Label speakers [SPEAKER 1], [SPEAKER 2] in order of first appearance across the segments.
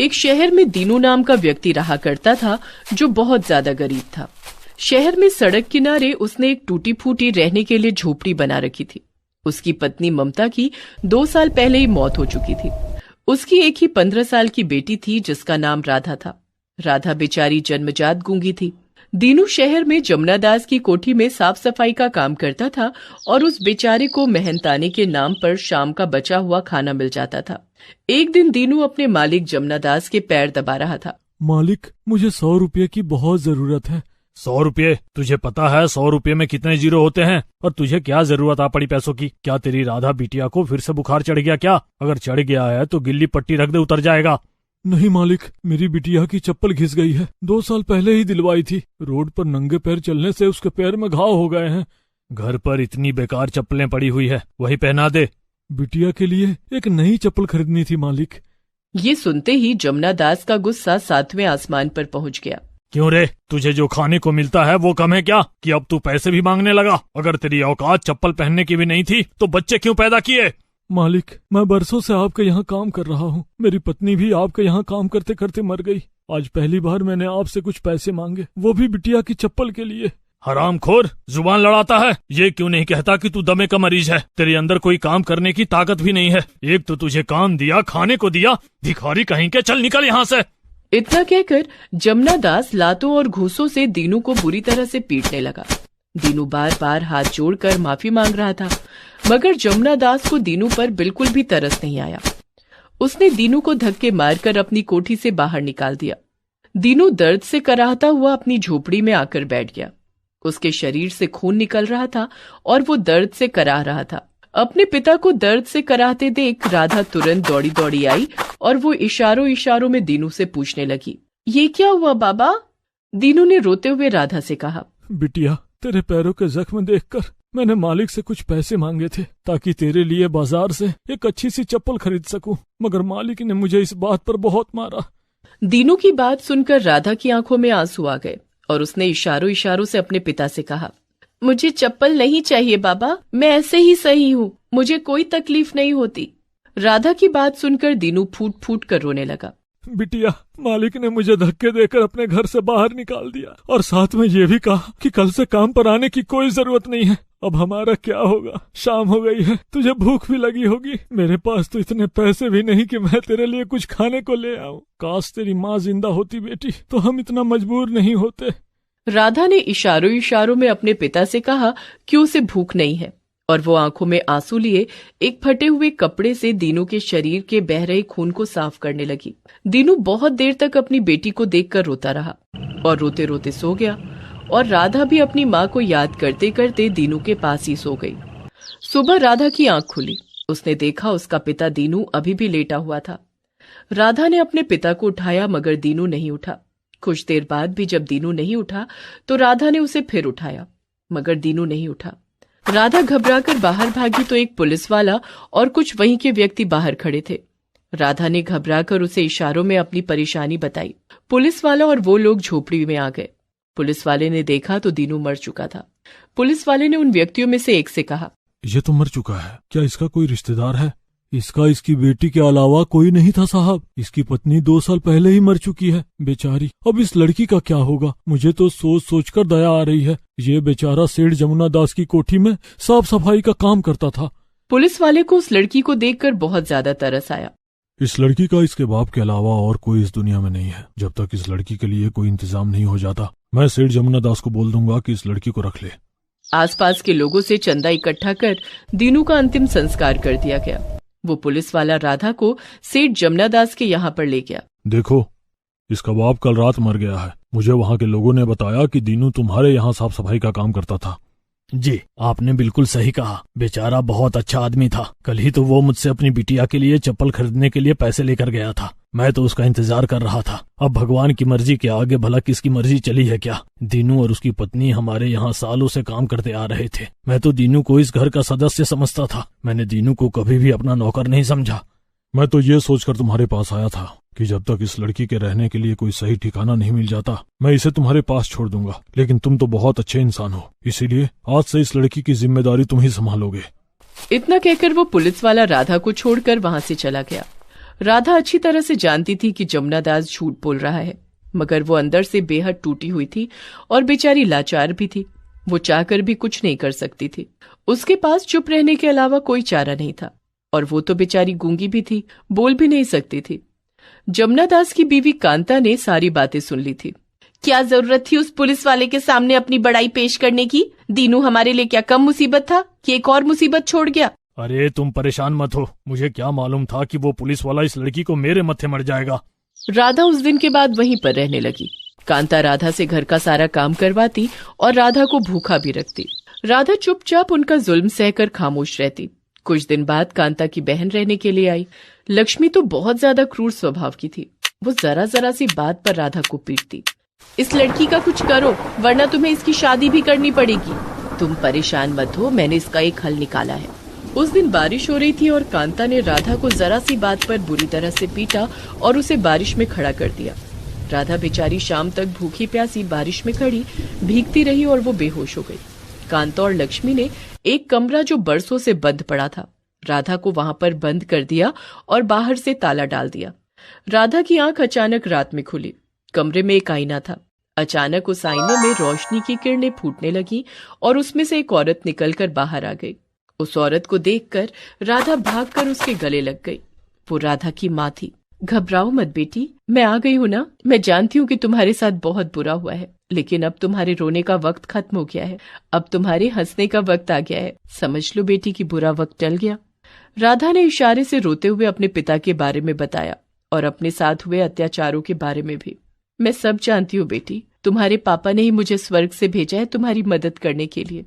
[SPEAKER 1] एक शहर में दीनू नाम का व्यक्ति रहा करता था जो बहुत ज्यादा गरीब था। शहर में सड़क किनारे उसने एक टूटी फूटी रहने के लिए झोपड़ी बना रखी थी। उसकी पत्नी ममता की 2 साल पहले ही मौत हो चुकी थी। उसकी एक ही 15 साल की बेटी थी जिसका नाम राधा था। राधा बेचारी जन्मजात गूंगी थी। दीनू शहर में जमुना दास की कोठी में साफ सफाई का काम करता था और उस बेचारे को मेहनताने के नाम पर शाम का बचा हुआ खाना मिल जाता था। एक दिन दीनू अपने मालिक जमुना दास के पैर दबा रहा था।
[SPEAKER 2] मालिक, मुझे 100 रुपये की बहुत जरूरत है।
[SPEAKER 3] 100 रुपये? तुझे पता है 100 रुपये में कितने जीरो होते हैं? और तुझे क्या जरूरत आ पड़ी पैसों की? क्या तेरी राधा बिटिया को फिर से बुखार चढ़ गया क्या? अगर चढ़ गया है तो गिल्ली पट्टी रख दे, उतर जाएगा।
[SPEAKER 2] नहीं मालिक, मेरी बिटिया की चप्पल घिस गई है। 2 साल पहले ही दिलवाई थी। रोड पर नंगे पैर चलने से उसके पैर में घाव हो गए हैं।
[SPEAKER 3] घर पर इतनी बेकार चप्पलें पड़ी हुई है, वही पहना दे।
[SPEAKER 2] बिटिया के लिए एक नई चप्पल खरीदनी थी मालिक।
[SPEAKER 1] ये सुनते ही जमुना दास का गुस्सा 7वें आसमान पर पहुंच गया।
[SPEAKER 3] क्यों रे, तुझे जो खाने को मिलता है वो कम है क्या कि अब तू पैसे भी मांगने लगा? अगर तेरी औकात चप्पल पहनने की भी नहीं थी तो बच्चे क्यों पैदा किए?
[SPEAKER 2] मालिक, मैं बरसों से आपके यहाँ काम कर रहा हूँ। मेरी पत्नी भी आपके यहाँ काम करते करते मर गई। आज पहली बार मैंने आपसे कुछ पैसे मांगे, वो भी बिटिया की चप्पल के लिए।
[SPEAKER 3] हरामखोर, जुबान लड़ाता है। ये क्यों नहीं कहता कि तू दमे का मरीज है? तेरे अंदर कोई काम करने की ताकत भी नहीं है। एक तो तुझे काम दिया, खाने को दिया, भिखारी कहीं के, चल निकल यहाँ से।
[SPEAKER 1] इतना कहकर जमुना दास लातों और घूसों से दीनू को बुरी तरह से पीटने लगा। दीनू बार बार हाथ जोड़कर माफी मांग रहा था, मगर जमुना दास को दीनू पर बिल्कुल भी तरस नहीं आया। उसने दीनू को धक्के मारकर अपनी कोठी से बाहर निकाल दिया। दीनू दर्द से कराहता हुआ अपनी झोपड़ी में आकर बैठ गया। उसके शरीर से खून निकल रहा था और वो दर्द से कराह रहा था। अपने पिता को दर्द से कराहते देख राधा तुरंत दौड़ी दौड़ी आई और वो इशारों इशारों में दीनू से पूछने लगी, ये क्या हुआ बाबा? दीनू ने रोते हुए राधा से कहा,
[SPEAKER 2] बिटिया, तेरे पैरों के जख्म देखकर मैंने मालिक से कुछ पैसे मांगे थे ताकि तेरे लिए बाजार से एक अच्छी सी चप्पल खरीद सकूं, मगर मालिक ने मुझे इस बात पर बहुत मारा।
[SPEAKER 1] दीनू की बात सुनकर राधा की आंखों में आंसू आ गए और उसने इशारों इशारों से अपने पिता से कहा, मुझे चप्पल नहीं चाहिए बाबा, मैं ऐसे ही सही हूँ, मुझे कोई तकलीफ नहीं होती। राधा की बात सुनकर दीनू फूट फूट कर रोने लगा।
[SPEAKER 2] बिटिया, मालिक ने मुझे धक्के देकर अपने घर से बाहर निकाल दिया और साथ में ये भी कहा कि कल से काम पर आने की कोई जरूरत नहीं है। अब हमारा क्या होगा? शाम हो गई है, तुझे भूख भी लगी होगी। मेरे पास तो इतने पैसे भी नहीं कि मैं तेरे लिए कुछ खाने को ले आऊं। काश तेरी माँ जिंदा होती बेटी, तो हम इतना मजबूर नहीं होते।
[SPEAKER 1] राधा ने इशारों इशारों में अपने पिता से कहा कि उसे भूख नहीं है और वो आंखों में आंसू लिए एक फटे हुए कपड़े से दीनू के शरीर के बह रहे खून को साफ करने लगी। दीनू बहुत देर तक अपनी बेटी को देखकर रोता रहा और रोते रोते सो गया और राधा भी अपनी माँ को याद करते करते दीनू के पास ही सो गई। सुबह राधा की आंख खुली। उसने देखा उसका पिता दीनू अभी भी लेटा हुआ था। राधा ने अपने पिता को उठाया मगर दीनू नहीं उठा। कुछ देर बाद भी जब दीनू नहीं उठा तो राधा ने उसे फिर उठाया मगर दीनू नहीं उठा। राधा घबराकर बाहर भागी तो एक पुलिस वाला और कुछ वहीं के व्यक्ति बाहर खड़े थे। राधा ने घबराकर उसे इशारों में अपनी परेशानी बताई। पुलिस वाला और वो लोग झोपड़ी में आ गए। पुलिस वाले ने देखा तो दीनू मर चुका था। पुलिस वाले ने उन व्यक्तियों में से एक से कहा,
[SPEAKER 2] ये तो मर चुका है, क्या इसका कोई रिश्तेदार है? इसका इसकी बेटी के अलावा कोई नहीं था साहब। इसकी पत्नी 2 साल पहले ही मर चुकी है बेचारी। अब इस लड़की का क्या होगा? मुझे तो सोच सोचकर दया आ रही है। ये बेचारा सेठ जमुना दास की कोठी में साफ सफाई का काम करता था।
[SPEAKER 1] पुलिस वाले को उस लड़की को देखकर बहुत ज्यादा तरस आया।
[SPEAKER 2] इस लड़की का इसके बाप के अलावा और कोई इस दुनिया में नहीं है। जब तक इस लड़की के लिए कोई इंतजाम नहीं हो जाता, मैं सेठ जमुना दास को बोल दूंगा कि इस लड़की को रख ले।
[SPEAKER 1] आसपास के लोगों से चंदा इकट्ठा कर दीनू का अंतिम संस्कार कर दिया गया। वो पुलिस वाला राधा को सेठ जमुना दास के यहाँ पर ले गया।
[SPEAKER 2] देखो, इसका बाप कल रात मर गया है। मुझे वहाँ के लोगों ने बताया कि दीनू तुम्हारे यहाँ साफ सफाई का काम करता था।
[SPEAKER 3] जी, आपने बिल्कुल सही कहा। बेचारा बहुत अच्छा आदमी था। कल ही तो वो मुझसे अपनी बिटिया के लिए चप्पल खरीदने के लिए पैसे लेकर गया था। मैं तो उसका इंतजार कर रहा था। अब भगवान की मर्जी के आगे भला किसकी मर्जी चली है क्या? दीनू और उसकी पत्नी हमारे यहाँ सालों से काम करते आ रहे थे। मैं तो दीनू को इस घर का सदस्य समझता था। मैंने दीनू को कभी भी अपना नौकर नहीं समझा।
[SPEAKER 2] मैं तो ये सोचकर तुम्हारे पास आया था कि जब तक इस लड़की के रहने के लिए कोई सही ठिकाना नहीं मिल जाता, मैं इसे तुम्हारे पास छोड़ दूंगा। लेकिन तुम तो बहुत अच्छे इंसान हो, इसीलिए आज से इस लड़की की जिम्मेदारी तुम ही संभालोगे।
[SPEAKER 1] इतना कहकर वो पुलिस वाला राधा को छोड़कर वहाँ से चला गया। राधा अच्छी तरह से जानती थी कि जमुना दास झूठ बोल रहा है, मगर वो अंदर से बेहद टूटी हुई थी और बेचारी लाचार भी थी। वो चाहकर भी कुछ नहीं कर सकती थी। उसके पास चुप रहने के अलावा कोई चारा नहीं था, और वो तो बेचारी गूंगी भी थी, बोल भी नहीं सकती थी। जमुना दास की बीवी कांता ने सारी बातें सुन ली थी। क्या जरूरत थी उस पुलिस वाले के सामने अपनी बड़ाई पेश करने की? दीनू हमारे लिए क्या कम मुसीबत था कि एक और मुसीबत छोड़ गया?
[SPEAKER 3] अरे तुम परेशान मत हो, मुझे क्या मालूम था कि वो पुलिस वाला इस लड़की को मेरे मत्थे मर जाएगा।
[SPEAKER 1] राधा उस दिन के बाद वहीं पर रहने लगी। कांता राधा से घर का सारा काम करवाती और राधा को भूखा भी रखती। राधा चुपचाप उनका जुल्म सहकर खामोश रहती। कुछ दिन बाद कांता की बहन रहने के लिए आई। लक्ष्मी तो बहुत ज्यादा क्रूर स्वभाव की थी। वो जरा जरा सी बात पर राधा को पीटती। इस लड़की का कुछ करो, वरना तुम्हें इसकी शादी भी करनी पड़ेगी। तुम परेशान मत हो, मैंने इसका एक हल निकाला है। उस दिन बारिश हो रही थी और कांता ने राधा को जरा सी बात पर बुरी तरह से पीटा और उसे बारिश में खड़ा कर दिया। राधा बेचारी शाम तक भूखी प्यासी बारिश में खड़ी भीगती रही और वो बेहोश हो गई। कांता और लक्ष्मी ने एक कमरा जो बरसों से बंद पड़ा था, राधा को वहां पर बंद कर दिया और बाहर से ताला डाल दिया। राधा की आंख अचानक रात में खुली। कमरे में एक आईना था। अचानक उस आईने में रोशनी की किरणें फूटने लगी और उसमें से एक औरत निकलकर बाहर आ गई। उस औरत को देखकर राधा भागकर उसके गले लग गई। वो राधा की माँ थी। घबराओ मत बेटी, मैं आ गई हूँ ना। मैं जानती हूँ कि तुम्हारे साथ बहुत बुरा हुआ है, लेकिन अब तुम्हारे रोने का वक्त खत्म हो गया है। अब तुम्हारे हंसने का वक्त आ गया है। समझ लो बेटी कि बुरा वक्त टल गया। राधा ने इशारे से रोते हुए अपने पिता के बारे में बताया और अपने साथ हुए अत्याचारों के बारे में भी। मैं सब जानती हूँ बेटी, तुम्हारे पापा ने ही मुझे स्वर्ग से भेजा है तुम्हारी मदद करने के लिए।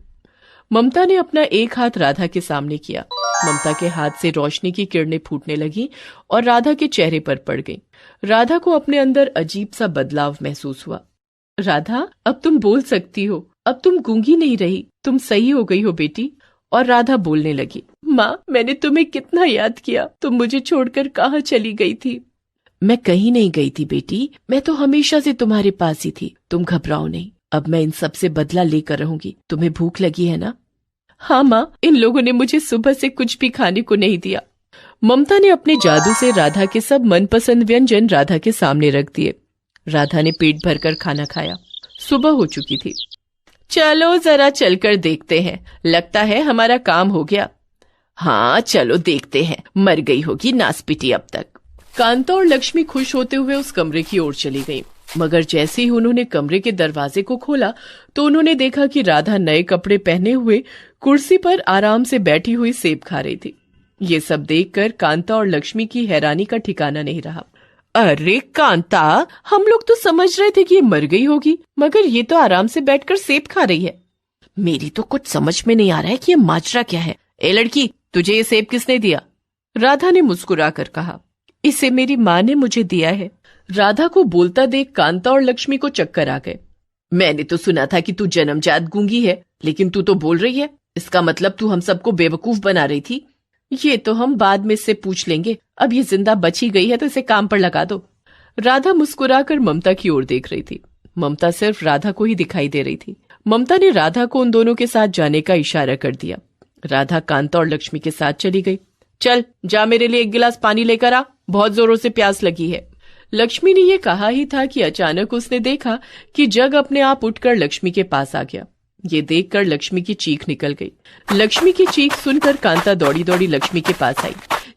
[SPEAKER 1] ममता ने अपना एक हाथ राधा के सामने किया। ममता के हाथ से रोशनी की किरणें फूटने लगी और राधा के चेहरे पर पड़ गईं। राधा को अपने अंदर अजीब सा बदलाव महसूस हुआ। राधा, अब तुम बोल सकती हो, अब तुम गूंगी नहीं रही, तुम सही हो गई हो बेटी। और राधा बोलने लगी, माँ, मैंने तुम्हें कितना याद किया, तुम मुझे छोड़कर कहाँ चली गई थी? मैं कहीं नहीं गई थी बेटी, मैं तो हमेशा से तुम्हारे पास ही थी। तुम घबराओ नहीं, अब मैं इन सब से बदला लेकर रहूंगी। तुम्हें भूख लगी है ना? हाँ माँ, इन लोगों ने मुझे सुबह से कुछ भी खाने को नहीं दिया। ममता ने अपने जादू से राधा के सब मनपसंद व्यंजन राधा के सामने रख दिए। राधा ने पेट भरकर खाना खाया। सुबह हो चुकी थी। चलो जरा चलकर देखते हैं, लगता है हमारा काम हो गया। हाँ चलो देखते हैं, मर गई होगी नासपिटी अब तक। कांता और लक्ष्मी खुश होते हुए उस कमरे की ओर चली गईं। मगर जैसे ही उन्होंने कमरे के दरवाजे को खोला तो उन्होंने देखा कि राधा नए कपड़े पहने हुए कुर्सी पर आराम से बैठी हुई सेब खा रही थी। ये सब देखकर कांता और लक्ष्मी की हैरानी का ठिकाना नहीं रहा। अरे कांता, हम लोग तो समझ रहे थे कि ये मर गई होगी, मगर ये तो आराम से बैठकर सेब खा रही है। मेरी तो कुछ समझ में नहीं आ रहा है कि ये माजरा क्या है। ए लड़की, तुझे ये सेब किसने दिया? राधा ने मुस्कुरा कर कहा, इसे मेरी माँ ने मुझे दिया है। राधा को बोलता देख कांता और लक्ष्मी को चक्कर आ गए। मैंने तो सुना था कि तू जन्मजात गूंगी है, लेकिन तू तो बोल रही है। इसका मतलब तू हम सबको बेवकूफ बना रही थी। ये तो हम बाद में इससे पूछ लेंगे, अब ये जिंदा बची गई है तो इसे काम पर लगा दो। राधा मुस्कुराकर ममता की ओर देख रही थी। ममता सिर्फ राधा को ही दिखाई दे रही थी। ममता ने राधा को उन दोनों के साथ जाने का इशारा कर दिया। राधा कांता और लक्ष्मी के साथ चली गई। चल जा, मेरे लिए एक गिलास पानी लेकर आ, बहुत जोरों से प्यास लगी है। लक्ष्मी ने यह कहा ही था कि अचानक उसने देखा कि जग अपने आप उठकर लक्ष्मी के पास आ गया। ये देखकर लक्ष्मी की चीख निकल गई। लक्ष्मी की चीख सुनकर कांता दौड़ी दौड़ी लक्ष्मी के पास आई।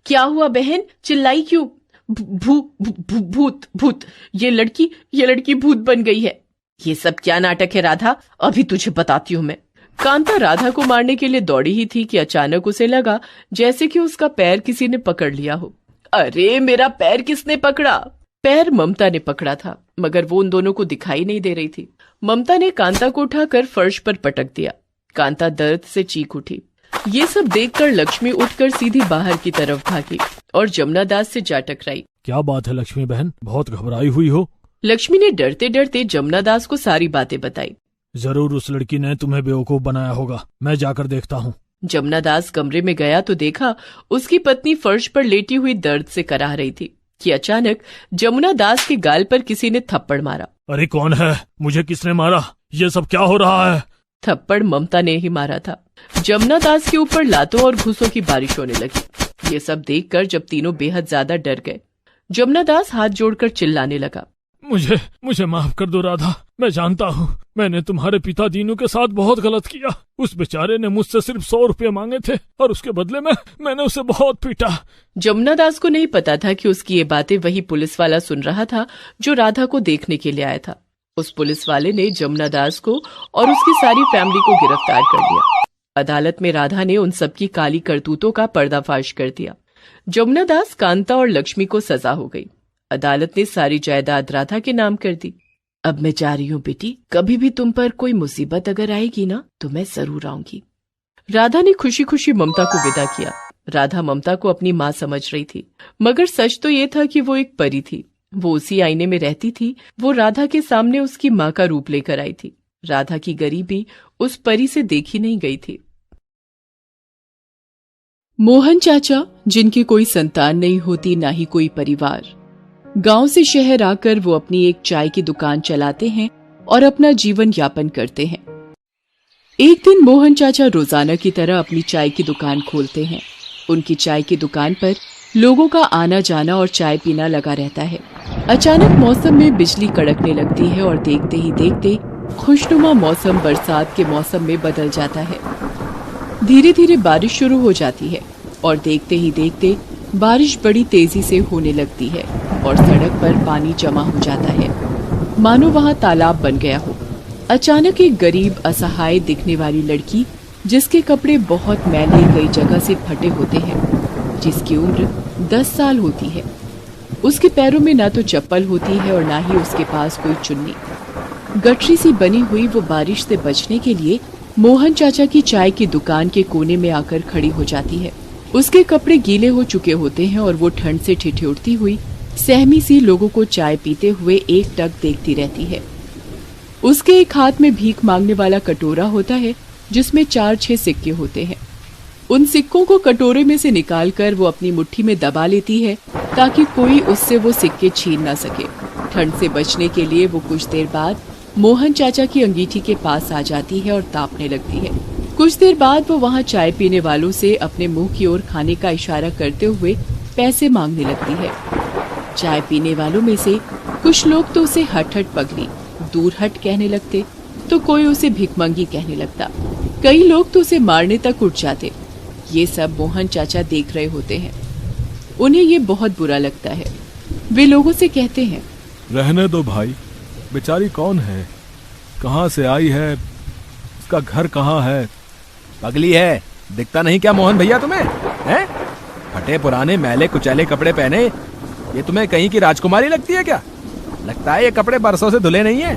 [SPEAKER 1] क्या हुआ बहन, चिल्लाई क्यों? भूत भूत, ये लड़की भूत बन गई है। ये सब क्या नाटक है राधा, अभी तुझे बताती हूँ मैं। कांता राधा को मारने के लिए दौड़ी ही थी कि अचानक उसे लगा जैसे कि उसका पैर किसी ने पकड़ लिया हो। अरे मेरा पैर किसने पकड़ा? पैर ममता ने पकड़ा था, मगर वो उन दोनों को दिखाई नहीं दे रही थी। ममता ने कांता को उठाकर फर्श पर पटक दिया। कांता दर्द से चीख उठी। ये सब देखकर लक्ष्मी उठकर सीधी बाहर की तरफ भागी और जमुना दास से जा टकराई।
[SPEAKER 3] क्या बात है लक्ष्मी बहन, बहुत घबराई हुई हो?
[SPEAKER 1] लक्ष्मी ने डरते डरते जमुना दास को सारी बातें बताई।
[SPEAKER 3] जरूर उस लड़की ने तुम्हें बेवकूफ बनाया होगा, मैं जाकर देखता हूँ।
[SPEAKER 1] जमुना दास कमरे में गया तो देखा उसकी पत्नी फर्श पर लेटी हुई दर्द से कराह रही थी कि अचानक जमुना दास के गाल पर किसी ने थप्पड़ मारा।
[SPEAKER 3] अरे कौन है? मुझे किसने मारा? ये सब क्या हो रहा है?
[SPEAKER 1] थप्पड़ ममता ने ही मारा था। जमुना दास के ऊपर लातों और घूसों की बारिश होने लगी। ये सब देखकर जब तीनों बेहद ज्यादा डर गए जमुना दास हाथ जोड़कर चिल्लाने लगा।
[SPEAKER 2] मुझे माफ कर दो राधा। मैं जानता हूँ मैंने तुम्हारे पिता दीनू के साथ बहुत गलत किया। उस बेचारे ने मुझसे सिर्फ 100 रुपये मांगे थे और उसके बदले में मैंने उसे बहुत पीटा।
[SPEAKER 1] जमुना दास को नहीं पता था कि उसकी ये बातें वही पुलिस वाला सुन रहा था जो राधा को देखने के लिए आया था। उस पुलिस वाले ने जमुना दास को और उसकी सारी फैमिली को गिरफ्तार कर लिया। अदालत में राधा ने उन सबकी काली करतूतों का पर्दाफाश कर दिया। जमुना दास, कांता और लक्ष्मी को सजा हो गई। अदालत ने सारी जायदाद राधा के नाम कर दी। अब मैं जा रही हूँ बेटी, कभी भी तुम पर कोई मुसीबत अगर आएगी ना तो मैं जरूर आऊंगी। राधा ने खुशी खुशी ममता को विदा किया। राधा ममता को अपनी माँ समझ रही थी, मगर सच तो ये था कि वो एक परी थी। वो उसी आईने में रहती थी। वो राधा के सामने उसकी माँ का रूप लेकर आई थी। राधा की गरीबी उस परी से देखी नहीं गई थी। मोहन चाचा, जिनकी कोई संतान नहीं होती ना ही कोई परिवार, गांव से शहर आकर वो अपनी एक चाय की दुकान चलाते हैं और अपना जीवन यापन करते हैं। एक दिन मोहन चाचा रोजाना की तरह अपनी चाय की दुकान खोलते हैं। उनकी चाय की दुकान पर लोगों का आना जाना और चाय पीना लगा रहता है। अचानक मौसम में बिजली कड़कने लगती है और देखते ही देखते खुशनुमा मौसम बरसात के मौसम में बदल जाता है। धीरे धीरे बारिश शुरू हो जाती है और देखते ही देखते बारिश बड़ी तेजी से होने लगती है और सड़क पर पानी जमा हो जाता है, मानो वहां तालाब बन गया हो। अचानक एक गरीब असहाय दिखने वाली लड़की, जिसके कपड़े बहुत मैले कई जगह से फटे होते हैं, जिसकी उम्र 10 साल होती है, उसके पैरों में ना तो चप्पल होती है और ना ही उसके पास कोई चुन्नी। गठरी सी बनी हुई वो बारिश से बचने के लिए मोहन चाचा की चाय की दुकान के कोने में आकर खड़ी हो जाती है। उसके कपड़े गीले हो चुके होते हैं और वो ठंड से ठिठुरती हुई सहमी सी लोगों को चाय पीते हुए एक टक देखती रहती है। उसके एक हाथ में भीख मांगने वाला कटोरा होता है जिसमें 4-6 सिक्के होते हैं। उन सिक्कों को कटोरे में से निकालकर वो अपनी मुट्ठी में दबा लेती है ताकि कोई उससे वो सिक्के छीन न सके। ठंड से बचने के लिए वो कुछ देर बाद मोहन चाचा की अंगीठी के पास आ जाती है और तापने लगती है। कुछ देर बाद वो वहाँ चाय पीने वालों से अपने मुंह की ओर खाने का इशारा करते हुए पैसे मांगने लगती है। चाय पीने वालों में से कुछ लोग तो उसे हट हट पगली, दूर हट कहने लगते, तो कोई उसे भिखमंगी कहने लगता। कई लोग तो उसे मारने तक उठ जाते। ये सब मोहन चाचा देख रहे होते हैं। उन्हें ये बहुत बुरा लगता है। वे लोगों से कहते हैं,
[SPEAKER 4] रहने दो भाई, बेचारी कौन है, कहाँ से आई है, उसका घर कहाँ है?
[SPEAKER 5] पगली है, दिखता नहीं क्या मोहन भैया तुम्हें? हैं? फटे पुराने मैले कुचैले कपड़े पहने ये तुम्हें कहीं की राजकुमारी लगती है क्या? लगता है ये कपड़े बरसों से धुले नहीं है।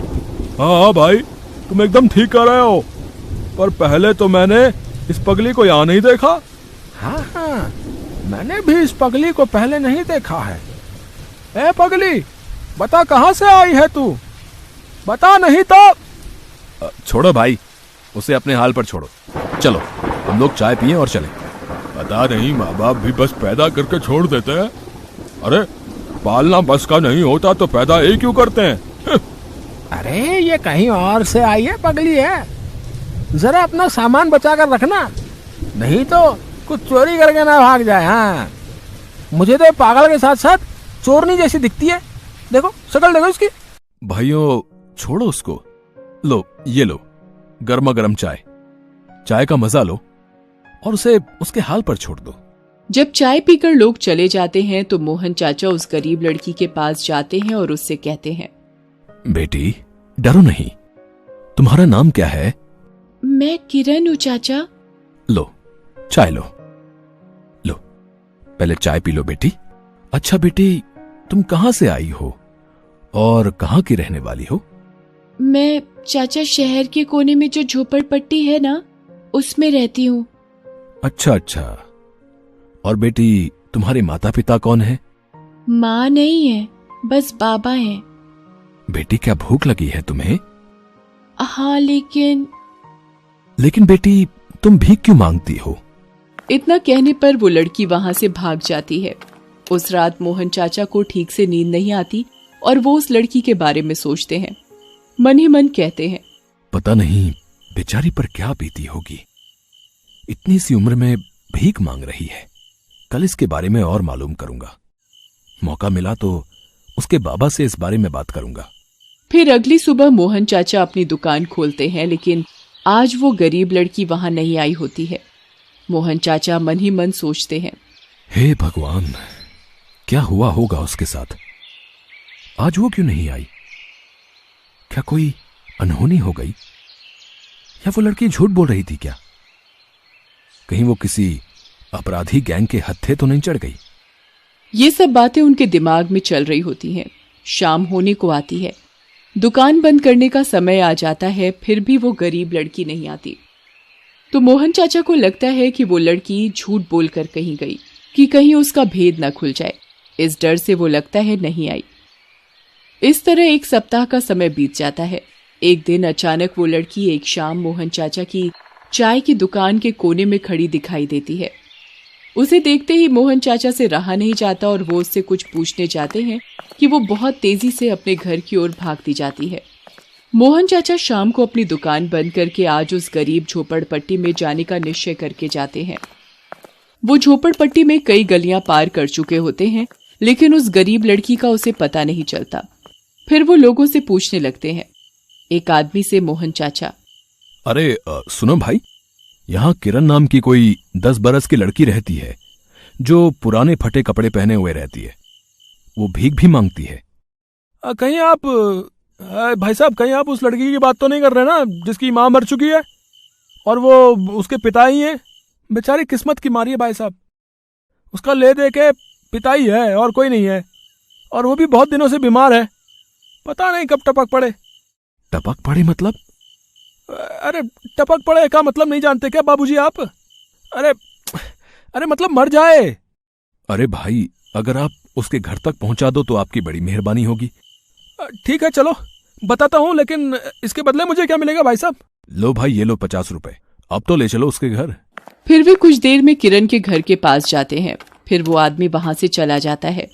[SPEAKER 4] हाँ भाई, तुम एकदम ठीक कर रहे हो, पर पहले तो मैंने इस पगली को यहाँ नहीं देखा।
[SPEAKER 5] हाँ, मैंने भी इस पगली को पहले नहीं देखा है। ए पगली, बता कहाँ से आई है तू? बता नहीं तो।
[SPEAKER 4] छोड़ो भाई, उसे अपने हाल पर छोड़ो। चलो हम लोग चाय पिए और चलें। पता नहीं माँ बाप भी बस पैदा करके छोड़ देते हैं। अरे पालना बस का नहीं होता तो पैदा ही क्यों करते हैं?
[SPEAKER 5] अरे ये कहीं और से आई है पगली है, जरा अपना सामान बचा कर रखना, नहीं तो कुछ चोरी करके ना भाग जाए। हाँ, मुझे तो पागल के साथ साथ चोरनी जैसी दिखती है। देखो शक्ल देखो इसकी।
[SPEAKER 4] भाइयों छोड़ो उसको, लो ये लो गर्मा गर्म चाय, चाय का मजा लो और उसे उसके हाल पर छोड़ दो।
[SPEAKER 1] जब चाय पीकर लोग चले जाते हैं तो मोहन चाचा उस गरीब लड़की के पास जाते हैं और उससे कहते हैं,
[SPEAKER 4] बेटी डरो नहीं, तुम्हारा नाम क्या है?
[SPEAKER 1] मैं किरण हूँ चाचा।
[SPEAKER 4] लो चाय लो, लो पहले चाय पी लो बेटी। अच्छा बेटी, तुम कहाँ से आई हो और कहाँ की रहने वाली हो?
[SPEAKER 1] मैं चाचा शहर के कोने में जो झोपड़पट्टी है ना, उसमें रहती हूँ।
[SPEAKER 4] अच्छा अच्छा, और बेटी तुम्हारे माता पिता कौन है?
[SPEAKER 1] माँ नहीं है, बस बाबा हैं।
[SPEAKER 4] बेटी क्या भूख लगी है तुम्हें?
[SPEAKER 1] हाँ लेकिन
[SPEAKER 4] बेटी तुम भीख क्यों मांगती हो?
[SPEAKER 1] इतना कहने पर वो लड़की वहां से भाग जाती है। उस रात मोहन चाचा को ठीक से नींद नहीं आती और वो उस लड़की के बारे में सोचते हैं। मन ही मन कहते हैं,
[SPEAKER 4] पता नहीं बेचारी पर क्या बीती होगी, इतनी सी उम्र में भीख मांग रही है। कल इसके बारे में और मालूम करूंगा। मौका मिला तो उसके बाबा से इस बारे में बात करूंगा।
[SPEAKER 1] फिर अगली सुबह मोहन चाचा अपनी दुकान खोलते हैं, लेकिन आज वो गरीब लड़की वहां नहीं आई होती है। मोहन चाचा मन ही मन सोचते हैं,
[SPEAKER 4] हे भगवान, क्या हुआ होगा उसके साथ? आज वो क्यों नहीं आई? क्या कोई अनहोनी हो गई? या वो लड़की झूठ बोल रही थी क्या? कहीं वो किसी अपराधी गैंग के हत्थे तो नहीं चढ़ गई?
[SPEAKER 1] ये सब बातें उनके दिमाग में चल रही होती हैं। शाम होने को आती है, दुकान बंद करने का समय आ जाता है, फिर भी वो गरीब लड़की नहीं आती। तो मोहन चाचा को लगता है कि वो लड़की झूठ बोलकर कहीं गई, कि कहीं उसका भेद न खुल जाए। इस डर से वो लगता है नहीं आई। इस तरह एक सप्ताह का समय बीत जाता है। एक दिन अचानक वो लड़की एक शाम मोहन चाचा की चाय की दुकान के कोने में खड़ी दिखाई देती है। उसे देखते ही मोहन चाचा से रहा नहीं जाता और वो उससे कुछ पूछने जाते हैं कि वो बहुत तेजी से अपने घर की ओर भागती जाती है। मोहन चाचा शाम को अपनी दुकान बंद करके आज उस गरीब झोपड़पट्टी में जाने का निश्चय करके जाते हैं। वो झोपड़पट्टी में कई गलियां पार कर चुके होते हैं, लेकिन उस गरीब लड़की का उसे पता नहीं चलता। फिर वो लोगों से पूछने लगते हैं। एक आदमी से मोहन चाचा,
[SPEAKER 4] अरे सुनो भाई, यहाँ किरण नाम की कोई 10 बरस की लड़की रहती है जो पुराने फटे कपड़े पहने हुए रहती है। वो भीख भी मांगती है।
[SPEAKER 2] कहीं आप भाई साहब, कहीं आप उस लड़की की बात तो नहीं कर रहे ना जिसकी माँ मर चुकी है और वो उसके पिता ही हैं? बेचारी किस्मत की मारी है भाई साहब। उसका ले दे के पिता ही है और कोई नहीं है, और वो भी बहुत दिनों से बीमार है। पता नहीं कब टपक पड़े।
[SPEAKER 4] टपक पड़े मतलब?
[SPEAKER 2] अरे टपक पड़े का मतलब नहीं जानते क्या बाबूजी आप? अरे मतलब मर जाए।
[SPEAKER 4] अरे भाई, अगर आप उसके घर तक पहुंचा दो तो आपकी बड़ी मेहरबानी होगी।
[SPEAKER 2] ठीक है, चलो बताता हूँ, लेकिन इसके बदले मुझे क्या मिलेगा भाई साहब?
[SPEAKER 4] लो भाई, ये लो 50 रुपए, अब तो ले चलो उसके घर।
[SPEAKER 1] फिर वे कुछ देर में किरण के घर के पास जाते हैं। फिर वो आदमी वहां से चला जाता है।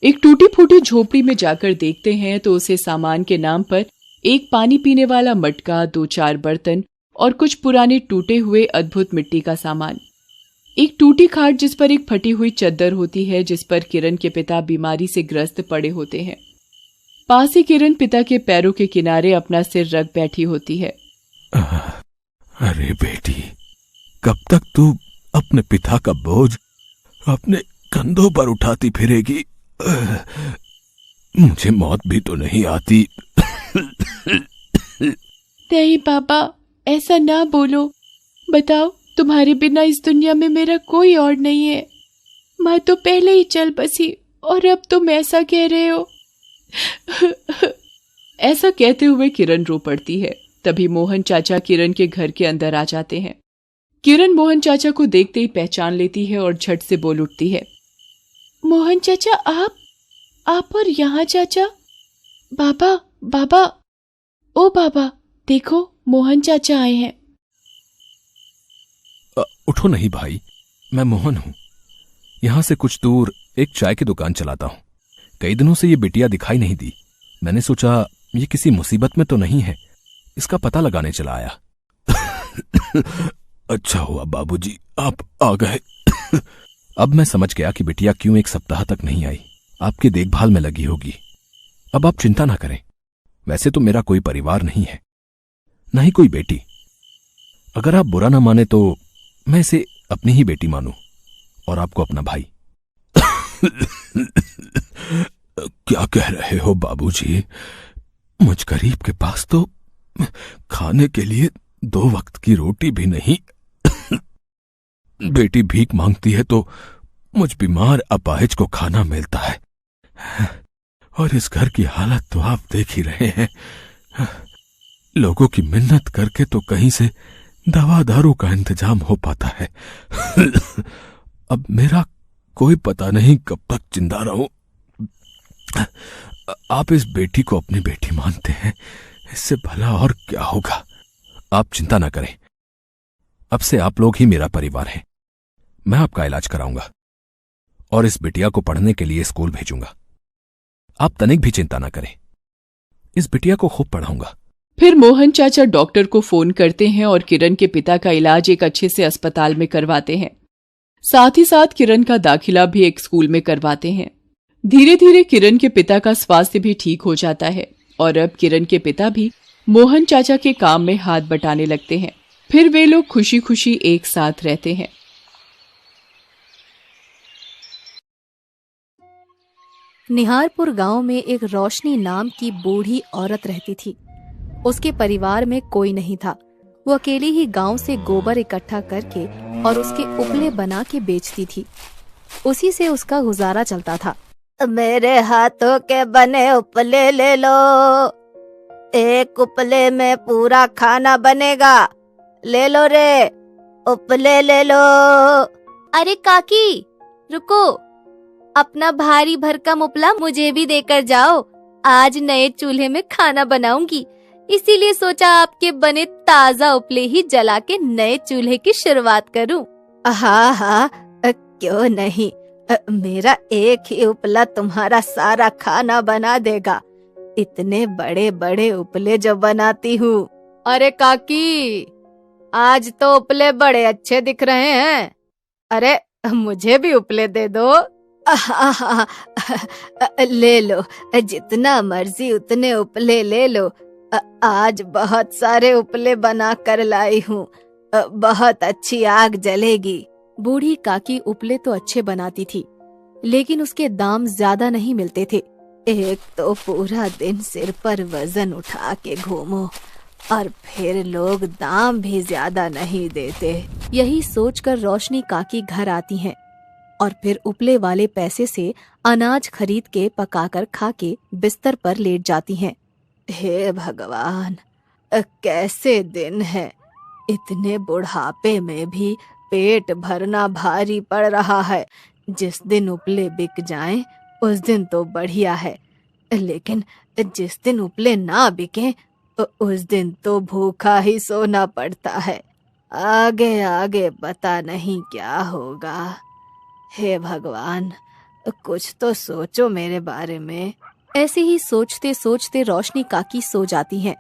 [SPEAKER 1] एक टूटी फूटी झोपड़ी में जाकर देखते हैं तो उसे सामान के नाम पर एक पानी पीने वाला मटका, 2-4 बर्तन और कुछ पुराने टूटे हुए अद्भुत मिट्टी का सामान, एक टूटी खाट जिस पर एक फटी हुई चद्दर होती है, जिस पर किरण के पिता बीमारी से ग्रस्त पड़े होते हैं। पास ही किरण पिता के पैरों के किनारे अपना सिर रख बैठी होती है।
[SPEAKER 4] अरे बेटी, कब तक तू अपने पिता का बोझ अपने कंधों पर उठाती फिरेगी? मुझे मौत भी तो नहीं आती।
[SPEAKER 1] नहीं पापा, ऐसा ना बोलो। बताओ, तुम्हारे बिना इस दुनिया में मेरा कोई और नहीं है। माँ तो पहले ही चल बसी और अब तुम ऐसा कह रहे हो। ऐसा कहते हुए किरण रो पड़ती है। तभी मोहन चाचा किरण के घर के अंदर आ जाते हैं। किरण मोहन चाचा को देखते ही पहचान लेती है और झट से बोल उठती है, मोहन चाचा, आप और यहाँ चाचा? बाबा, ओ बाबा, देखो मोहन चाचा आए हैं।
[SPEAKER 4] उठो नहीं भाई, मैं मोहन हूं। यहां से कुछ दूर एक चाय की दुकान चलाता हूं। कई दिनों से ये बिटिया दिखाई नहीं दी। मैंने सोचा ये किसी मुसीबत में तो नहीं है, इसका पता लगाने चला आया। अच्छा हुआ बाबूजी आप आ गए। अब मैं समझ गया कि बिटिया क्यों एक सप्ताह तक नहीं आई। आपकी देखभाल में लगी होगी। अब आप चिंता ना करें। वैसे तो मेरा कोई परिवार नहीं है, न ही कोई बेटी। अगर आप बुरा ना माने तो मैं इसे अपनी ही बेटी मानूं और आपको अपना भाई। क्या कह रहे हो बाबूजी? मुझ गरीब के पास तो खाने के लिए 2 वक्त की रोटी भी नहीं। बेटी भीख मांगती है तो मुझ बीमार अपाहिज को खाना मिलता है। और इस घर की हालत तो आप देख ही रहे हैं। लोगों की मिन्नत करके तो कहीं से दवा दारू का इंतजाम हो पाता है। अब मेरा कोई पता नहीं कब तक जिंदा रहूं। आप इस बेटी को अपनी बेटी मानते हैं, इससे भला और क्या होगा। आप चिंता ना करें, अब से आप लोग ही मेरा परिवार हैं। मैं आपका इलाज कराऊंगा और इस बिटिया को पढ़ने के लिए स्कूल भेजूंगा। आप तनिक भी चिंता ना करें, इस बिटिया को खूब पढ़ाऊंगा।
[SPEAKER 1] फिर मोहन चाचा डॉक्टर को फोन करते हैं और किरण के पिता का इलाज एक अच्छे से अस्पताल में करवाते हैं। साथ ही साथ किरण का दाखिला भी एक स्कूल में करवाते हैं। धीरे धीरे किरण के पिता का स्वास्थ्य भी ठीक हो जाता है और अब किरण के पिता भी मोहन चाचा के काम में हाथ बटाने लगते हैं। फिर वे लोग खुशी खुशी एक साथ रहते हैं।
[SPEAKER 6] निहारपुर गांव में एक रोशनी नाम की बूढ़ी औरत रहती थी। उसके परिवार में कोई नहीं था। वो अकेली ही गांव से गोबर इकट्ठा करके और उसके उपले बना के बेचती थी। उसी से उसका गुजारा चलता था।
[SPEAKER 7] मेरे हाथों के बने उपले ले लो, एक उपले में पूरा खाना बनेगा। ले लो रे, उपले ले लो।
[SPEAKER 6] अरे काकी रुको, अपना भारी भरकम उपला मुझे भी देकर जाओ। आज नए चूल्हे में खाना बनाऊंगी, इसीलिए सोचा आपके बने ताजा उपले ही जला के नए चूल्हे की शुरुआत करूं।
[SPEAKER 7] हाँ हाँ, क्यों नहीं, मेरा एक ही उपला तुम्हारा सारा खाना बना देगा। इतने बड़े बड़े उपले जो बनाती हूँ।
[SPEAKER 6] अरे काकी, आज तो उपले बड़े अच्छे दिख रहे हैं। अरे मुझे भी उपले दे दो।
[SPEAKER 7] ले लो, जितना मर्जी उतने उपले ले लो। आज बहुत सारे उपले बना कर लाई हूँ, बहुत अच्छी आग जलेगी।
[SPEAKER 6] बूढ़ी काकी उपले तो अच्छे बनाती थी, लेकिन उसके दाम ज्यादा नहीं मिलते थे।
[SPEAKER 7] एक तो पूरा दिन सिर पर वजन उठा के घूमो और फिर लोग दाम भी ज्यादा नहीं देते।
[SPEAKER 6] यही सोचकर रोशनी काकी घर आती हैं और फिर उपले वाले पैसे से अनाज खरीद के पकाकर खा के बिस्तर पर लेट जाती हैं।
[SPEAKER 7] हे भगवान, कैसे दिन है। इतने बुढ़ापे में भी पेट भरना भारी पड़ रहा है। जिस दिन उपले बिक जाएं, उस दिन तो बढ़िया है, लेकिन जिस दिन उपले ना बिकें, उस दिन तो भूखा ही सोना पड़ता है। आगे आगे पता नहीं क्या होगा। हे भगवान, कुछ तो सोचो मेरे बारे में।
[SPEAKER 6] ऐसे ही सोचते सोचते रोशनी काकी सो जाती हैं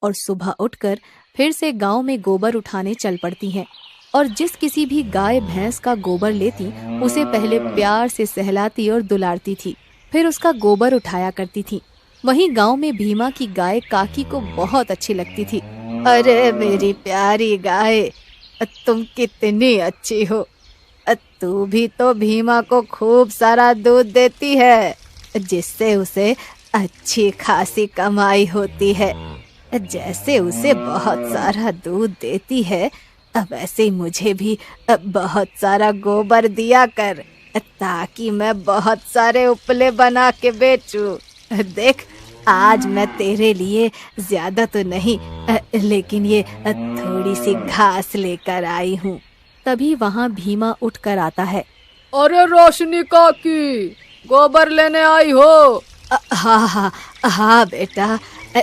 [SPEAKER 6] और सुबह उठकर फिर से गांव में गोबर उठाने चल पड़ती हैं और जिस किसी भी गाय भैंस का गोबर लेती उसे पहले प्यार से सहलाती और दुलारती थी, फिर उसका गोबर उठाया करती थी। वहीं गांव में भीमा की गाय काकी को बहुत अच्छी लगती थी।
[SPEAKER 7] अरे मेरी प्यारी गाय, तुम कितनी अच्छी हो। तू भी तो भीमा को खूब सारा दूध देती है, जिससे उसे अच्छी खासी कमाई होती है। जैसे उसे बहुत सारा दूध देती है, वैसे ही मुझे भी बहुत सारा गोबर दिया कर, ताकि मैं बहुत सारे उपले बना के बेचूं। देख, आज मैं तेरे लिए ज्यादा तो नहीं, लेकिन ये थोड़ी सी घास लेकर आई हूँ।
[SPEAKER 6] तभी वहाँ भीमा उठ कर आता है।
[SPEAKER 5] अरे रोशनी काकी, गोबर लेने आई हो?
[SPEAKER 7] हाँ बेटा,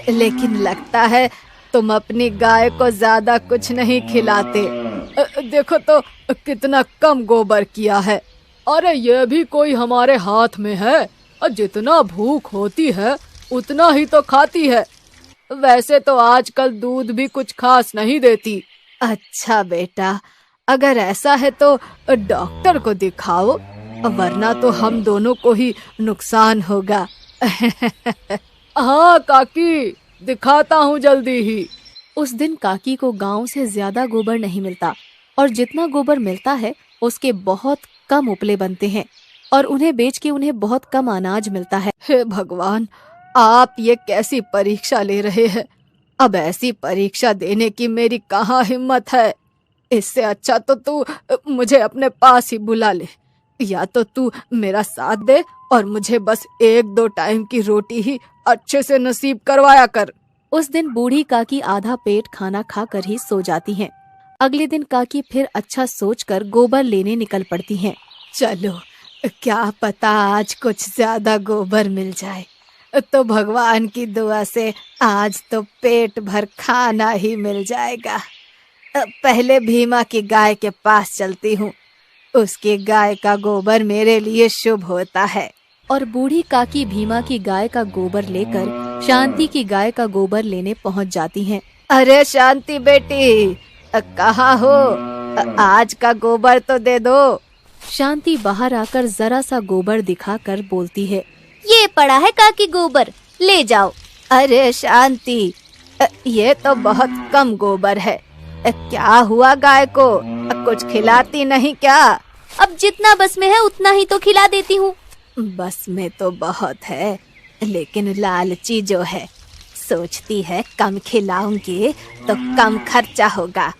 [SPEAKER 7] लेकिन लगता है तुम अपनी गाय को ज्यादा कुछ नहीं खिलाते।
[SPEAKER 5] देखो तो कितना कम गोबर किया है। अरे ये भी कोई हमारे हाथ में है? जितना भूख होती है उतना ही तो खाती है। वैसे तो आजकल दूध भी कुछ खास नहीं देती।
[SPEAKER 7] अच्छा बेटा, अगर ऐसा है तो डॉक्टर को दिखाओ, वरना तो हम दोनों को ही नुकसान होगा।
[SPEAKER 5] हाँ काकी, दिखाता हूँ जल्दी ही।
[SPEAKER 6] उस दिन काकी को गांव से ज्यादा गोबर नहीं मिलता और जितना गोबर मिलता है उसके बहुत कम उपले बनते हैं और उन्हें बेच के उन्हें बहुत कम अनाज मिलता है।
[SPEAKER 7] हे भगवान, आप ये कैसी परीक्षा ले रहे हैं? अब ऐसी परीक्षा देने की मेरी कहाँ हिम्मत है। इससे अच्छा तो तू मुझे अपने पास ही बुला ले, या तो तू मेरा साथ दे और मुझे बस 1-2 टाइम की रोटी ही अच्छे से नसीब करवाया कर।
[SPEAKER 6] उस दिन बूढ़ी काकी आधा पेट खाना खाकर ही सो जाती हैं। अगले दिन काकी फिर अच्छा सोचकर गोबर लेने निकल पड़ती हैं।
[SPEAKER 7] चलो, क्या पता आज कुछ ज्यादा गोबर मिल जाए, तो भगवान की दुआ से आज तो पेट भर खाना ही मिल जाएगा। पहले भीमा की गाय के पास चलती हूँ, उसकी गाय का गोबर मेरे लिए शुभ होता है।
[SPEAKER 6] और बूढ़ी काकी भीमा की गाय का गोबर लेकर शांति की गाय का गोबर लेने पहुँच जाती हैं।
[SPEAKER 7] अरे शांति बेटी, कहाँ हो? आज का गोबर तो दे दो।
[SPEAKER 6] शांति बाहर आकर जरा सा गोबर दिखाकर बोलती है,
[SPEAKER 7] ये पड़ा है काकी गोबर, ले जाओ। अरे शांति, ये तो बहुत कम गोबर है। क्या हुआ गाय को? कुछ खिलाती नहीं क्या?
[SPEAKER 6] अब जितना बस में है उतना ही तो खिला देती हूँ।
[SPEAKER 7] बस में तो बहुत है, लेकिन लालची जो है सोचती है कम खिलाऊंगी तो कम खर्चा होगा।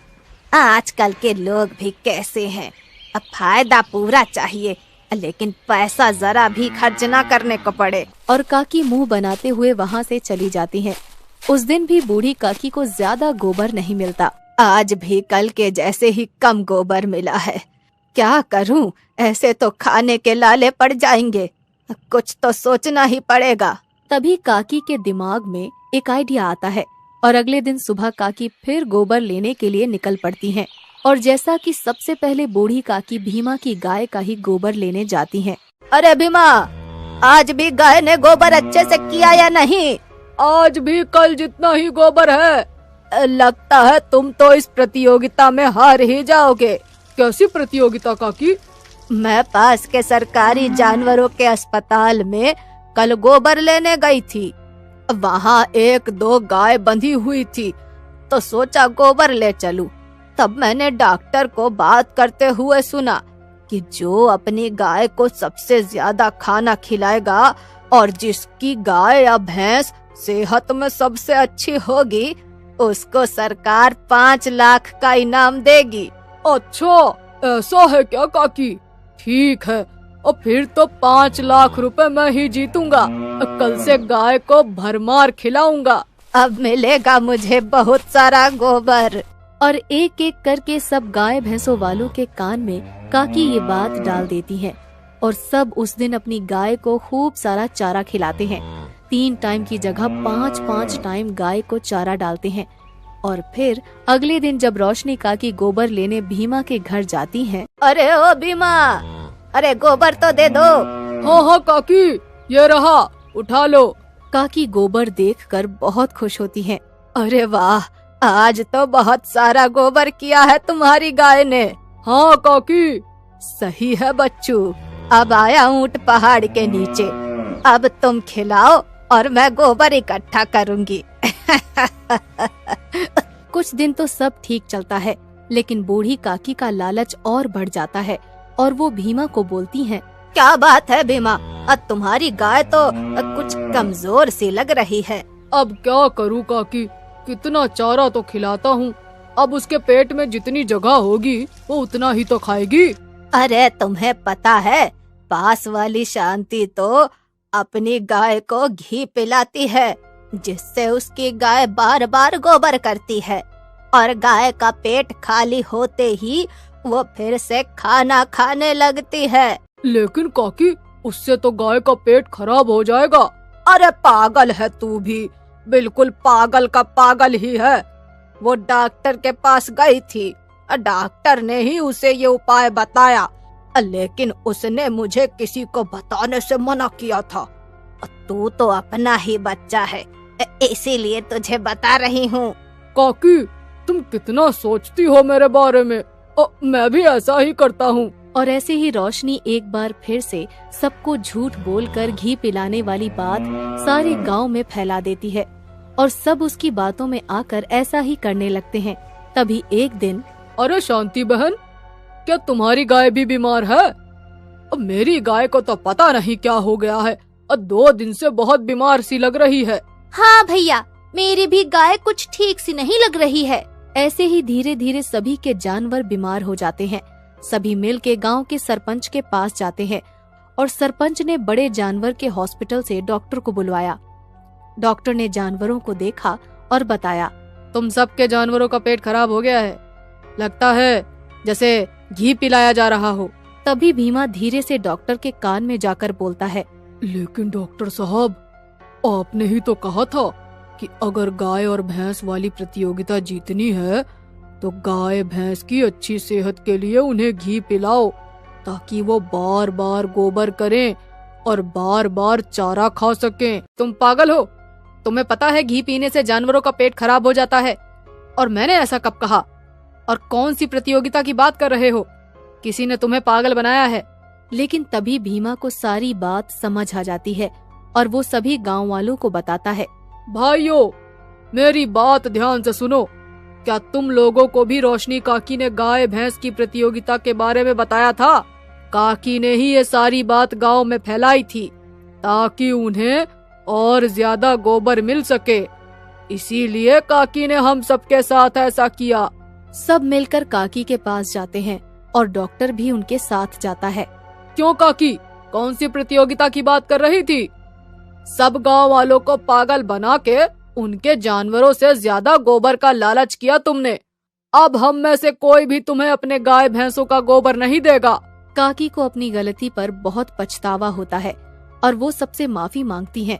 [SPEAKER 7] आजकल के लोग भी कैसे हैं, अब फायदा पूरा चाहिए लेकिन पैसा जरा भी खर्च ना करने को पड़े।
[SPEAKER 6] और काकी मुंह बनाते हुए वहाँ से चली जाती हैं। उस दिन भी बूढ़ी काकी को ज्यादा गोबर नहीं मिलता।
[SPEAKER 7] आज भी कल के जैसे ही कम गोबर मिला है। क्या करूं, ऐसे तो खाने के लाले पड़ जाएंगे। कुछ तो सोचना ही पड़ेगा।
[SPEAKER 6] तभी काकी के दिमाग में एक आइडिया आता है और अगले दिन सुबह काकी फिर गोबर लेने के लिए निकल पड़ती हैं। और जैसा कि सबसे पहले बूढ़ी काकी भीमा की गाय का ही गोबर लेने जाती हैं।
[SPEAKER 7] अरे भीमा, आज भी गाय ने गोबर अच्छे से किया या नहीं?
[SPEAKER 5] आज भी कल जितना ही गोबर है।
[SPEAKER 7] लगता है तुम तो इस प्रतियोगिता में हार ही जाओगे।
[SPEAKER 5] कैसी प्रतियोगिता काकी?
[SPEAKER 7] मैं पास के सरकारी जानवरों के अस्पताल में कल गोबर लेने गई थी। वहाँ 1-2 गाय बंधी हुई थी तो सोचा गोबर ले चलूं। तब मैंने डॉक्टर को बात करते हुए सुना कि जो अपनी गाय को सबसे ज्यादा खाना खिलाएगा और जिसकी गाय या भैंस सेहत में सबसे अच्छी होगी उसको सरकार 5 लाख का इनाम देगी।
[SPEAKER 5] अच्छा, ऐसा है क्या काकी? ठीक है, और फिर तो 5 लाख रुपए मैं ही जीतूंगा। कल से गाय को भरमार खिलाऊंगा।
[SPEAKER 7] अब मिलेगा मुझे बहुत सारा गोबर।
[SPEAKER 6] और एक एक करके सब गाय भैंसों वालों के कान में काकी ये बात डाल देती हैं और सब उस दिन अपनी गाय को खूब सारा चारा खिलाते हैं। 3 टाइम की जगह 5-5 टाइम गाय को चारा डालते हैं। और फिर अगले दिन जब रोशनी काकी गोबर लेने भीमा के घर जाती हैं।
[SPEAKER 7] अरे ओ भीमा, अरे गोबर तो दे दो।
[SPEAKER 5] हाँ हाँ काकी, ये रहा, उठा लो।
[SPEAKER 6] काकी गोबर देखकर बहुत खुश होती हैं।
[SPEAKER 7] अरे वाह, आज तो बहुत सारा गोबर किया है तुम्हारी गाय ने।
[SPEAKER 5] हाँ काकी।
[SPEAKER 7] सही है बच्चू, अब आया ऊंट पहाड़ के नीचे। अब तुम खिलाओ और मैं गोबर इकट्ठा करूंगी।
[SPEAKER 6] कुछ दिन तो सब ठीक चलता है, लेकिन बूढ़ी काकी का लालच और बढ़ जाता है और वो भीमा को बोलती हैं।
[SPEAKER 7] क्या बात है भीमा, अब तुम्हारी गाय तो कुछ कमजोर सी लग रही है।
[SPEAKER 5] अब क्या करूँ काकी, कितना चारा तो खिलाता हूँ, अब उसके पेट में जितनी जगह होगी वो उतना ही तो खाएगी।
[SPEAKER 7] अरे तुम्हें पता है, पास वाली शांति तो अपनी गाय को घी पिलाती है जिससे उसकी गाय बार बार गोबर करती है और गाय का पेट खाली होते ही वो फिर से खाना खाने लगती है।
[SPEAKER 5] लेकिन काकी, उससे तो गाय का पेट खराब हो जाएगा।
[SPEAKER 7] अरे पागल है तू भी, बिल्कुल पागल का पागल ही है। वो डॉक्टर के पास गई थी, डॉक्टर ने ही उसे ये उपाय बताया, लेकिन उसने मुझे किसी को बताने से मना किया था। तू तो अपना ही बच्चा है, इसीलिए तुझे बता रही हूँ।
[SPEAKER 5] काकी, तुम कितना सोचती हो मेरे बारे में। मैं भी ऐसा ही करता हूँ।
[SPEAKER 6] और ऐसे ही रोशनी एक बार फिर से सबको झूठ बोलकर घी पिलाने वाली बात सारे गांव में फैला देती है और सब उसकी बातों में आकर ऐसा ही करने लगते हैं। तभी एक दिन,
[SPEAKER 5] अरे शांति बहन, क्या तुम्हारी गाय भी बीमार है? अब मेरी गाय को तो पता नहीं क्या हो गया है, 2 दिन से बहुत बीमार सी लग रही है।
[SPEAKER 6] हाँ भैया, मेरी भी गाय कुछ ठीक सी नहीं लग रही है। ऐसे ही धीरे धीरे सभी के जानवर बीमार हो जाते हैं। सभी मिल के गाँव के सरपंच के पास जाते हैं और सरपंच ने बड़े जानवर के हॉस्पिटल से डॉक्टर को बुलवाया। डॉक्टर ने जानवरों को देखा और बताया,
[SPEAKER 5] तुम सबके जानवरों का पेट खराब हो गया है, लगता है जैसे घी पिलाया जा रहा हो।
[SPEAKER 6] तभी भीमा धीरे से डॉक्टर के कान में जाकर बोलता है,
[SPEAKER 5] लेकिन डॉक्टर साहब, आपने ही तो कहा था कि अगर गाय और भैंस वाली प्रतियोगिता जीतनी है तो गाय भैंस की अच्छी सेहत के लिए उन्हें घी पिलाओ ताकि वो बार बार गोबर करें और बार बार चारा खा सकें। तुम पागल हो? तुम्हें पता है घी पीने से जानवरों का पेट खराब हो जाता है। और मैंने ऐसा कब कहा? और कौन सी प्रतियोगिता की बात कर रहे हो?
[SPEAKER 7] किसी ने तुम्हें पागल बनाया है।
[SPEAKER 6] लेकिन तभी भीमा को सारी बात समझ आ जाती है और वो सभी गांव वालों को बताता है।
[SPEAKER 7] भाइयों, मेरी बात ध्यान से सुनो। क्या तुम लोगों को भी रोशनी काकी ने गाय भैंस की प्रतियोगिता के बारे में बताया था? काकी ने ही ये सारी बात गांव में फैलाई थी ताकि उन्हें और ज्यादा गोबर मिल सके। इसीलिए काकी ने हम सबके साथ ऐसा किया।
[SPEAKER 6] सब मिलकर काकी के पास जाते हैं और डॉक्टर भी उनके साथ जाता है।
[SPEAKER 7] क्यों काकी, कौन सी प्रतियोगिता की बात कर रही थी? सब गांव वालों को पागल बना के उनके जानवरों से ज्यादा गोबर का लालच किया तुमने। अब हम में से कोई भी तुम्हें अपने गाय भैंसों का गोबर नहीं देगा।
[SPEAKER 6] काकी को अपनी गलती पर बहुत पछतावा होता है और वो सबसे माफी मांगती हैं,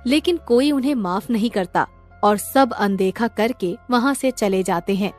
[SPEAKER 6] लेकिन कोई उन्हें माफ नहीं करता और सब अनदेखा करके वहाँ से चले जाते हैं।